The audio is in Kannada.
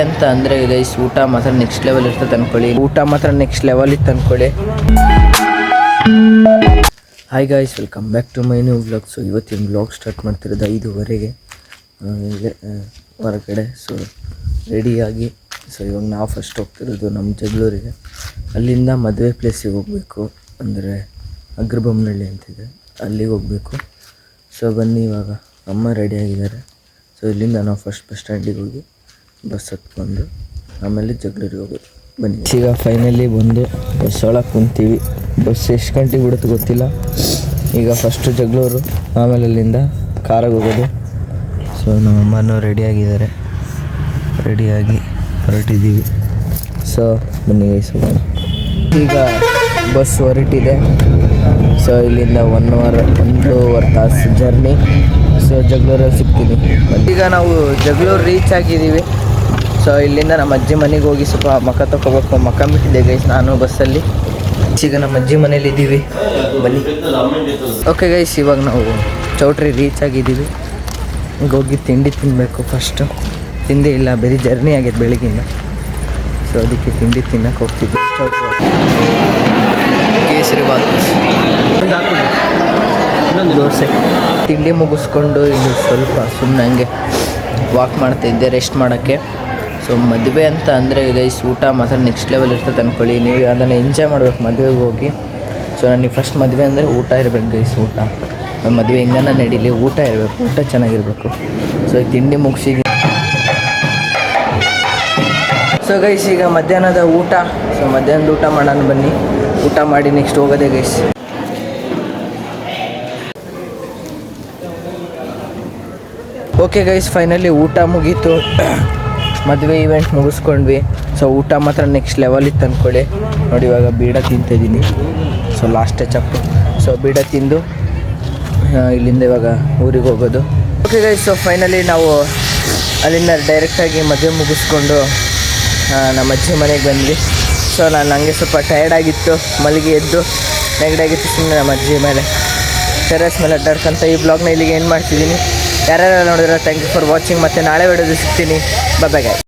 ಅಂತ ಅಂದರೆ ಗೈಸ್ ಊಟ ಮಾತ್ರ ನೆಕ್ಸ್ಟ್ ಲೆವೆಲ್ ಇರ್ತದೆ ಅಂದ್ಕೊಳ್ಳಿ. ಊಟ ಮಾತ್ರ ನೆಕ್ಸ್ಟ್ ಲೆವೆಲ್ ಇತ್ತು ಅಂದ್ಕೊಳ್ಳಿ. Hi guys, welcome back to my new vlog. So ಇವತ್ತಿನ ವ್ಲಾಗ್ ಸ್ಟಾರ್ಟ್ ಮಾಡ್ತಿರೋದು 5:30ಗೆ ಹೊರಗಡೆ. ಸೊ ರೆಡಿಯಾಗಿ ಸೊ ಇವಾಗ ನಾವು ಫಸ್ಟ್ ಹೋಗ್ತಿರೋದು ನಮ್ಮ ಜಗಳೂರಿಗೆ. ಅಲ್ಲಿಂದ ಮದುವೆ ಪ್ಲೇಸಿಗೆ ಹೋಗಬೇಕು, ಅಂದರೆ ಅಗ್ರಬೊಮ್ಮನಹಳ್ಳಿ ಅಂತಿದೆ, ಅಲ್ಲಿಗೆ ಹೋಗಬೇಕು. ಸೊ ಬನ್ನಿ, ಇವಾಗ ಅಮ್ಮ ರೆಡಿಯಾಗಿದ್ದಾರೆ. ಸೊ ಇಲ್ಲಿಂದ ನಾವು ಫಸ್ಟ್ ಬಸ್ ಸ್ಟ್ಯಾಂಡಿಗೆ ಹೋಗಿ ಬಸ್ ಹತ್ಕೊಂಡು ಆಮೇಲೆ ಜಗಳೂರಿಗೆ ಹೋಗೋದು. ಬನ್ನಿ, ಈಗ ಫೈನಲಿ ಬಂದು ಬಸ್ ಒಳಗೆ ಕುಂತೀವಿ. ಬಸ್ ಎಷ್ಟು ಗಂಟೆಗೆ ಬಿಡುತ್ತೆ ಗೊತ್ತಿಲ್ಲ. ಈಗ ಫಸ್ಟು ಜಗಳೂರು, ಆಮೇಲೆ ಅಲ್ಲಿಂದ ಕಾರಾಗಿ ಹೋಗೋದು. ಸೊ ನಮ್ಮ ಅಮ್ಮನೂ ರೆಡಿಯಾಗಿದ್ದಾರೆ, ರೆಡಿಯಾಗಿ ಹೊರಟಿದ್ದೀವಿ. ಸೊ ಬನ್ನಿ ಗೈಸ್ ಹೋಗೋಣ. ಈಗ ಬಸ್ ಹೊರಟಿದೆ. ಸೊ ಇಲ್ಲಿಂದ 1.5 ತಾಸು ಜರ್ನಿ. ಸೊ ಜಗಳೂರಲ್ಲಿ ಸಿಗ್ತೀನಿ. ಈಗ ನಾವು ಜಗಳೂರು ರೀಚ್ ಆಗಿದ್ದೀವಿ. ಸೊ ಇಲ್ಲಿಂದ ನಮ್ಮ ಅಜ್ಜಿ ಮನೆಗೆ ಹೋಗಿ ಸ್ವಲ್ಪ ಮಖ ತೊಗೋಬೇಕು. ಮಖ ಬಿಟ್ಟಿದ್ದೆ ಗೈಸ್ ನಾನು ಬಸ್ಸಲ್ಲಿ. ಈಗ ನಮ್ಮ ಅಜ್ಜಿ ಮನೇಲಿ ಇದ್ದೀವಿ, ಬನ್ನಿ. ಓಕೆ ಗೈಸ್, ಇವಾಗ ನಾವು ಚೌಟ್ರಿ ರೀಚ್ ಆಗಿದ್ದೀವಿ. ಈಗ ಹೋಗಿ ತಿಂಡಿ ತಿನ್ನಬೇಕು. ಫಸ್ಟು ತಿಂಡಿ ಇಲ್ಲ, ಬರೀ ಜರ್ನಿ ಆಗೈತೆ ಬೆಳಗ್ಗಿಂದ. ಸೊ ಅದಕ್ಕೆ ತಿಂಡಿ ತಿನ್ನಕ್ಕೆ ಹೋಗ್ತಿದ್ವಿ. ಚೌಟ್ರಿ ಕೇಸರಿ ಬಾತ್, ದೋಸೆ ತಿಂಡಿ ಮುಗಿಸ್ಕೊಂಡು ಇಲ್ಲಿ ಸ್ವಲ್ಪ ಸುಮ್ಮನೆ ಹಂಗೆ ವಾಕ್ ಮಾಡ್ತಾಯಿದ್ದೆ ರೆಸ್ಟ್ ಮಾಡೋಕ್ಕೆ. ಸೊ ಮದುವೆ ಅಂತ ಅಂದರೆ ಗೈಸ್ ಊಟ ಮಾತ್ರ ನೆಕ್ಸ್ಟ್ ಲೆವೆಲ್ ಇರ್ತದೆ ಅಂದ್ಕೊಳ್ಳಿ. ನೀವು ಅದನ್ನು ಎಂಜಾಯ್ ಮಾಡಬೇಕು ಮದುವೆಗೆ ಹೋಗಿ. ಸೊ ನನಗೆ ಫಸ್ಟ್ ಮದುವೆ ಅಂದರೆ ಊಟ ಇರಬೇಕು ಗೈಸ್. ಊಟ ಮದುವೆ ಹೆಂಗನ ನಡೀಲಿ, ಊಟ ಇರಬೇಕು, ಊಟ ಚೆನ್ನಾಗಿರಬೇಕು. ಸೊ ಈ ತಿಂಡಿ ಮುಗಿಸಿದ್ವಿ. ಸೊ ಗೈಸ್ ಈಗ ಮಧ್ಯಾಹ್ನದ ಊಟ. ಸೊ ಮಧ್ಯಾಹ್ನದ ಊಟ ಮಾಡೋಣ ಬನ್ನಿ. ಊಟ ಮಾಡಿ ನೆಕ್ಸ್ಟ್ ಹೋಗೋದೇ ಗೈಸ್. ಓಕೆ ಗೈಸ್, ಫೈನಲಿ ಊಟ ಮುಗೀತು. ಮದುವೆ ಇವೆಂಟ್ ಮುಗಿಸ್ಕೊಂಡ್ವಿ. ಸೊ ಊಟ ಮಾತ್ರ ನೆಕ್ಸ್ಟ್ ಲೆವೆಲ್ ಇತ್ತು ಅಂದ್ಕೊಳ್ಳಿ. ನೋಡಿ ಇವಾಗ ಬೀಡ ತಿಂತಿದ್ದೀನಿ. So last touch up. ಸೊ ಬೀಡ ತಿಂದು ಇಲ್ಲಿಂದ ಇವಾಗ ಊರಿಗೆ ಹೋಗೋದು. ಓಕೆ ಗೈಸ್, ಸೊ ಫೈನಲಿ ನಾವು ಅಲ್ಲಿಂದ ಡೈರೆಕ್ಟಾಗಿ ಮದುವೆ ಮುಗಿಸ್ಕೊಂಡು ನಮ್ಮ ಅಜ್ಜಿ ಮನೆಗೆ ಬಂದ್ವಿ. ಸೊ ನಾನು ಹಂಗೆ ಸ್ವಲ್ಪ ಟಯರ್ಡಾಗಿತ್ತು, ಮಲಗಿ ಎದ್ದು ನೆಗಡಾಗಿತ್ತು. ಸುಮ್ಮನೆ ನಮ್ಮ ಅಜ್ಜಿ ಮೇಲೆ ಟೆರೆಸ್ ಮೇಲೆ ಅಡ್ಡಾಡ್ಕೊಂತ ಈ ಬ್ಲಾಗ್ನ ಇಲ್ಲಿಗೆ ಏನು ಮಾಡ್ತಿದ್ದೀನಿ. ಯಾರ್ಯಾರು ನೋಡಿದ್ರೆ ಥ್ಯಾಂಕ್ ಯು ಫಾರ್ ವಾಚಿಂಗ್. ಮತ್ತು ನಾಳೆ ವಿಡಿಯೋದು ಸಿಗ್ತೀನಿ. ಬಾಯ್ ಬಾಯ್.